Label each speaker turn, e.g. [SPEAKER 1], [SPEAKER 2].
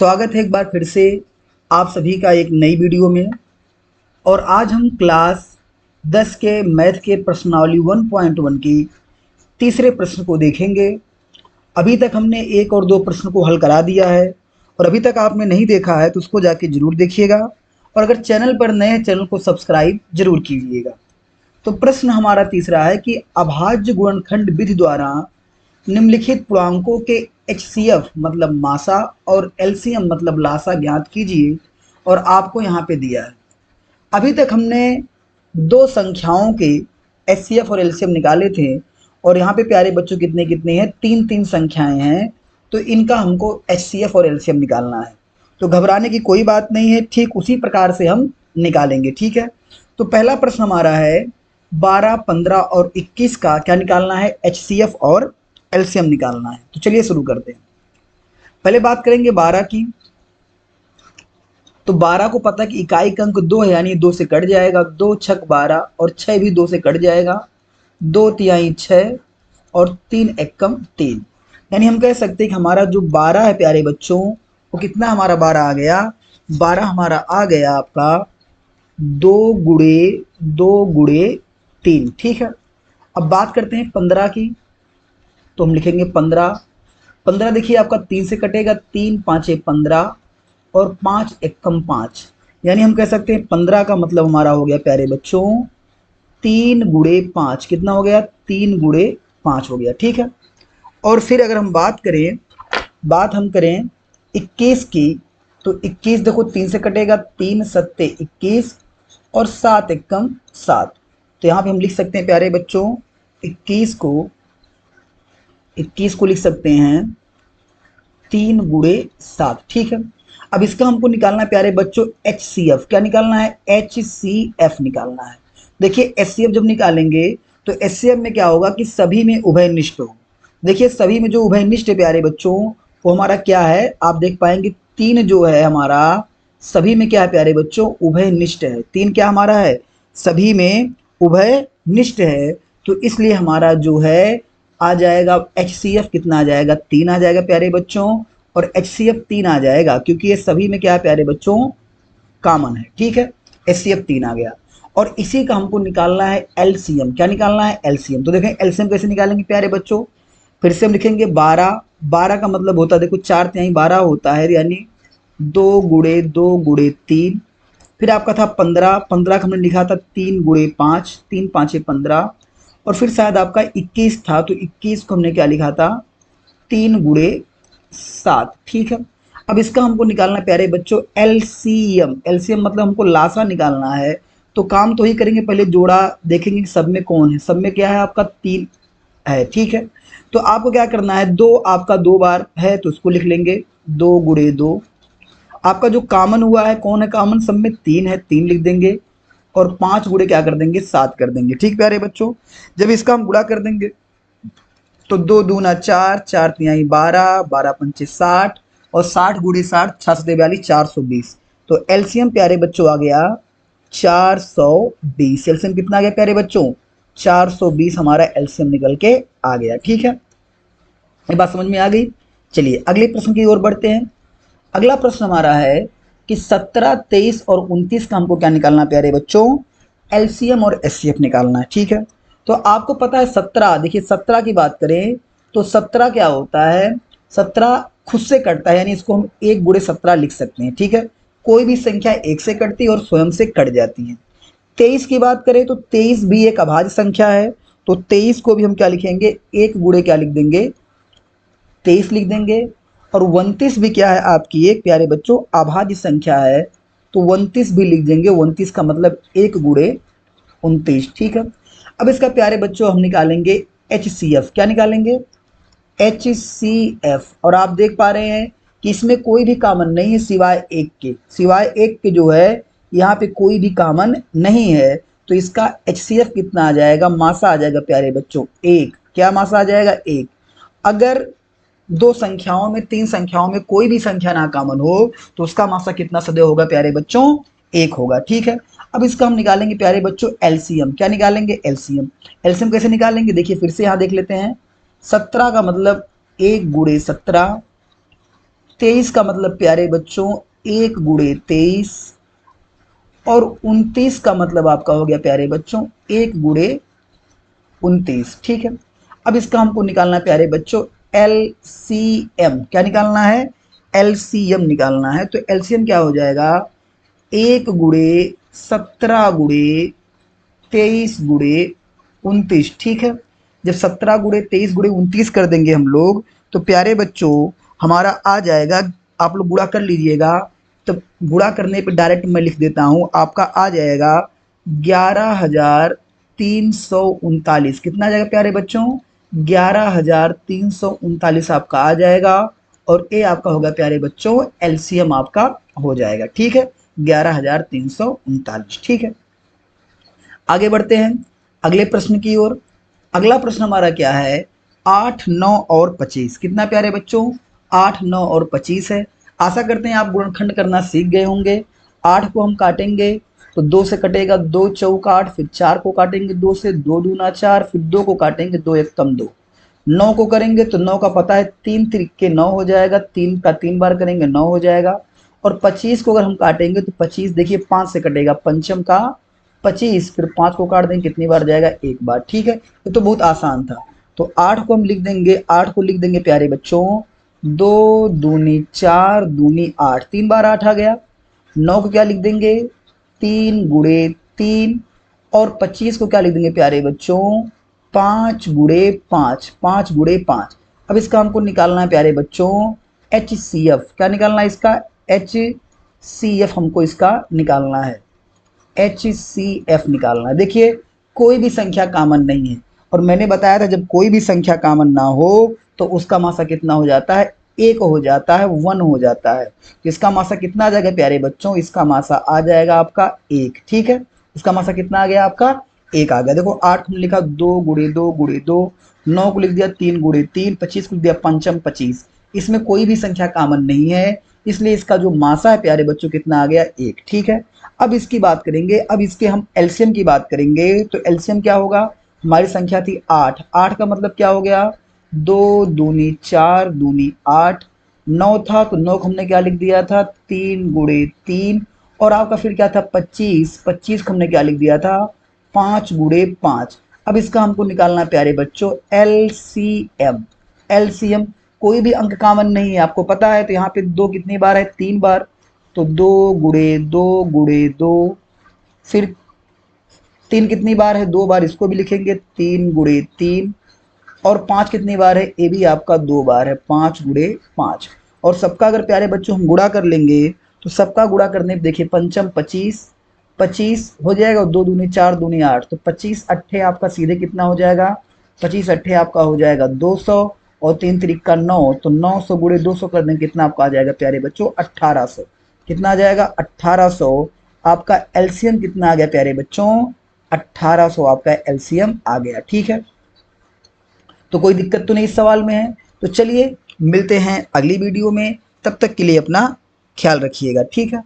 [SPEAKER 1] स्वागत है एक बार फिर से आप सभी का एक नई वीडियो में। और आज हम क्लास 10 के मैथ के प्रश्नावली 1.1 की तीसरे प्रश्न को देखेंगे। अभी तक हमने एक और दो प्रश्न को हल करा दिया है और अभी तक आपने नहीं देखा है तो उसको जाके जरूर देखिएगा। और अगर चैनल पर नए हैं चैनल को सब्सक्राइब जरूर कीजिएगा। तो प्रश्न हमारा तीसरा है कि अभाज्य गुणनखंड विधि द्वारा निम्नलिखित पूर्णांकों के HCF मतलब मासा और LCM मतलब लासा ज्ञात कीजिए। और आपको यहाँ पे दिया है। अभी तक हमने दो संख्याओं के HCF और LCM निकाले थे और यहाँ पे प्यारे बच्चों कितने कितने हैं, तीन तीन संख्याएं हैं। तो इनका हमको HCF और LCM निकालना है। तो घबराने की कोई बात नहीं है, ठीक उसी प्रकार से हम निकालेंगे। ठीक है, तो पहला प्रश्न हमारा है 12, 15 और 21 का क्या निकालना है, HCF और LCM निकालना है। तो चलिए शुरू करते हैं। पहले बात करेंगे 12 की। तो 12 को पता है कि इकाई का अंक 2 है, यानी 2 से कट जाएगा। 2 छक 12 और 6 भी 2 से कट जाएगा। 2 तिहाई 6 और 3 एकम 3, यानी हम कह सकते हैं कि हमारा जो 12 है प्यारे बच्चों, वो कितना हमारा 12 आ गया, 12 हमारा आ गया आपका 2 गुणे 3। ठीक है, अब बात करते हैं 15 की। तो हम लिखेंगे 15। 15 देखिए आपका 3 से कटेगा, 3 पाँचे 15 और 5 एकम 5, यानी हम कह सकते हैं 15 का मतलब हमारा हो गया प्यारे बच्चों 3 गुणे 5। कितना हो गया, 3 गुणे 5 हो गया। ठीक है, और फिर अगर हम बात हम करें 21 की। तो 21 देखो 3 से कटेगा, 3 सत्ते 21 और 7 एकम 7। तो यहाँ पे हम लिख सकते हैं प्यारे बच्चों 21 को लिख सकते हैं 3 गुणे 7। ठीक है, अब इसका हमको निकालना है प्यारे बच्चों HCF। क्या निकालना है, HCF निकालना है। देखिए HCF जब निकालेंगे तो HCF में क्या होगा कि सभी में उभयनिष्ठ हो। देखिए सभी में जो उभयनिष्ठ है प्यारे बच्चों, वो हमारा क्या है, आप देख पाएंगे 3 जो है हमारा सभी में क्या है प्यारे बच्चों, उभयनिष्ठ है। 3 क्या हमारा है, सभी में उभयनिष्ठ है। तो इसलिए हमारा जो है आ जाएगा HCF कितना आ जाएगा, 3 आ जाएगा प्यारे बच्चों। और HCF 3 आ जाएगा क्योंकि ये सभी में क्या है प्यारे बच्चों, कॉमन है। ठीक है, HCF 3 आ गया। और इसी का हमको निकालना है LCM। क्या निकालना है, LCM। तो देखें LCM कैसे निकालेंगे प्यारे बच्चों, फिर से हम लिखेंगे 12। 12 का मतलब होता है देखो 4 तिहाई 12 होता है, यानी 2 गुणे 3। फिर आपका था 15। 15 का हमने लिखा था 3 गुणे 5, 3 पाँचे 15। और फिर शायद आपका 21 था, तो 21 को हमने क्या लिखा था, 3 गुणे 7। ठीक है, अब इसका हमको निकालना है प्यारे बच्चों LCM। LCM मतलब हमको लासा निकालना है। तो काम तो ही करेंगे, पहले जोड़ा देखेंगे सब में कौन है। सब में क्या है आपका 3 है। ठीक है, तो आपको क्या करना है, 2 आपका 2 बार है तो उसको लिख लेंगे 2 गुणे 2। आपका जो कॉमन हुआ है, कौन है कॉमन, सब में 3 है, 3 लिख देंगे। और 5 गुणे क्या कर देंगे, 7 कर देंगे। ठीक प्यारे बच्चों, जब इसका हम गुणा कर देंगे तो 2 दूना 4, 4 तिहाई 12, 12 पंचे 60 और 60 गुणे 60 642, 420। तो LCM प्यारे बच्चों आ गया 420। LCM कितना आ गया प्यारे बच्चों, 420 हमारा LCM निकल के आ गया। ठीक है, ये बात समझ में आ गई। चलिए अगले प्रश्न की ओर बढ़ते हैं। अगला प्रश्न हमारा है कि 17, 23 और 29 का हमको क्या निकालना है प्यारे बच्चों, LCM और HCF निकालना है। ठीक है, तो आपको पता है 17, देखिए 17 की बात करें तो 17 क्या होता है, 17 खुद से कटता है, यानी इसको हम 1 गुणे 17 लिख सकते हैं। ठीक है, कोई भी संख्या 1 से कटती है और स्वयं से कट जाती है। 23 की बात करें तो 23 भी एक अभाज्य संख्या है। तो 23 को भी हम क्या लिखेंगे, 1 गुणे क्या लिख देंगे, 23 लिख देंगे। और 29 भी क्या है आपकी एक प्यारे बच्चों अभाज्य संख्या है, तो 29 भी लिख देंगे। 29 का मतलब 1 गुणे 29। ठीक है, अब इसका प्यारे बच्चों हम निकालेंगे HCF। क्या निकालेंगे, HCF। और आप देख पा रहे हैं कि इसमें कोई भी कॉमन नहीं है सिवाय एक के, सिवाय एक के जो है यहाँ पे कोई भी कॉमन नहीं है। तो इसका HCF कितना आ जाएगा, मासा आ जाएगा प्यारे बच्चों 1। क्या मासा आ जाएगा, 1। अगर दो संख्याओं में, तीन संख्याओं में कोई भी संख्या ना कॉमन हो तो उसका मासा कितना सदैव होगा प्यारे बच्चों, 1 होगा। ठीक है, अब इसका हम निकालेंगे प्यारे बच्चों LCM। क्या निकालेंगे, LCM। LCM कैसे निकालेंगे, देखिए फिर से यहाँ देख लेते हैं। 17 का मतलब 1 गुणे 17 23 का मतलब प्यारे बच्चों 1 गुणे 23, और 29 का मतलब आपका हो गया प्यारे बच्चों 1 गुणे 29। ठीक है, अब इसका हमको निकालना है प्यारे बच्चों एलसीएम। क्या निकालना है? एलसीएम निकालना है। तो एलसीएम क्या हो जाएगा? 1 गुणे 17 गुणे 23 गुणे 29। ठीक है, जब 17 गुणे 23 गुणे 29 कर देंगे हम लोग, तो प्यारे बच्चों हमारा आ जाएगा, आप लोग गुणा कर लीजिएगा। तो गुणा करने पे डायरेक्ट मैं लिख देता हूँ, आपका आ जाएगा 11,339। कितना आ जाएगा प्यारे बच्चों? 11,339 आपका आ जाएगा, और ए आपका होगा प्यारे बच्चों एलसीएम आपका हो जाएगा। ठीक है, 11,339। ठीक है, आगे बढ़ते हैं अगले प्रश्न की ओर। अगला प्रश्न हमारा क्या है? 8, 9 और 25। कितना प्यारे बच्चों? 8, 9 और 25 है। आशा करते हैं आप गुणनखंड करना सीख गए होंगे। 8 को हम काटेंगे तो 2 से कटेगा, 2 चौक 8, फिर 4 को काटेंगे 2 से, 2 दूना 4, फिर 2 को काटेंगे 2 एक कम 2। 9 को करेंगे तो 9 का पता है 3 त्रिके 9 हो जाएगा, 3 का 3 बार करेंगे 9 हो जाएगा। और 25 को अगर हम काटेंगे तो 25 देखिए 5 से कटेगा, पंचम का 25, फिर 5 को काट देंगे कितनी बार जाएगा? एक बार। ठीक है, ये तो बहुत आसान था। तो 8 को हम लिख देंगे, 8 को लिख देंगे प्यारे बच्चों 2 दूनी 4 दूनी 8, 3 बार 8 आ गया। 9 को क्या लिख देंगे? 3 गुणे 3, और 25 को क्या लिख देंगे प्यारे बच्चों? 5 गुणे 5, 5 गुणे 5। अब इसका हमको निकालना है प्यारे बच्चों HCF। क्या निकालना है इसका? HCF हमको इसका निकालना है, HCF निकालना है। देखिए कोई भी संख्या कॉमन नहीं है, और मैंने बताया था जब कोई भी संख्या कॉमन ना हो तो उसका मासा कितना हो जाता है? 1 हो जाता है, 1 हो जाता है। तो इसका मासा कितना आ जाएगा प्यारे बच्चों? इसका मासा आ जाएगा आपका 1। ठीक है, इसका मासा कितना आ गया आपका? 1 आ गया। देखो 8 को लिखा 2 गुणे 2 गुणे 2, 9 को लिख दिया 3 गुणे 3, 25 को लिख दिया पंचम 25। इसमें कोई भी संख्या कॉमन नहीं है, इसलिए इसका जो मासा है प्यारे बच्चों कितना आ गया? 1। ठीक है, अब इसकी बात करेंगे, अब इसके हम एलसीएम की बात करेंगे। तो एलसीएम क्या होगा? हमारी संख्या थी 8, 8 का मतलब क्या हो गया? 2 दूनी 4 दूनी 8। 9 था तो 9 को हमने क्या लिख दिया था? 3 गुणे 3। और आपका फिर क्या था? 25, 25 को हमने क्या लिख दिया था? 5 गुणे 5। अब इसका हमको निकालना है प्यारे बच्चों एलसीएम। एलसीएम कोई भी अंक कॉमन नहीं है, आपको पता है। तो यहाँ पे 2 कितनी बार है? 3 बार। तो 2 गुणे 2 गुणे 2, फिर 3 कितनी बार है? 2 बार, इसको भी लिखेंगे 3 गुणे 3। और 5 कितनी बार है? ये भी आपका 2 बार है, 5 गुणे 5। और सबका अगर प्यारे बच्चों हम गुणा कर लेंगे तो सबका गुणा करने पे देखिए पंचम 25, 25 हो जाएगा, 2 दूनी 4 दूनी 8, तो 25 अट्ठे आपका सीधे कितना हो जाएगा? 25 अट्ठे आपका हो जाएगा 200, और 3 त्रिक का 9, तो 900 गुणे 200 कर देंगे कितना आपका आ जाएगा प्यारे बच्चों? 1800। कितना आ जाएगा? 1800। आपका एलसीएम कितना आ गया प्यारे बच्चों? 1800 आपका एलसीएम आ गया। ठीक है, तो कोई दिक्कत तो नहीं इस सवाल में है। तो चलिए मिलते हैं अगली वीडियो में, तब तक के लिए अपना ख्याल रखिएगा। ठीक है।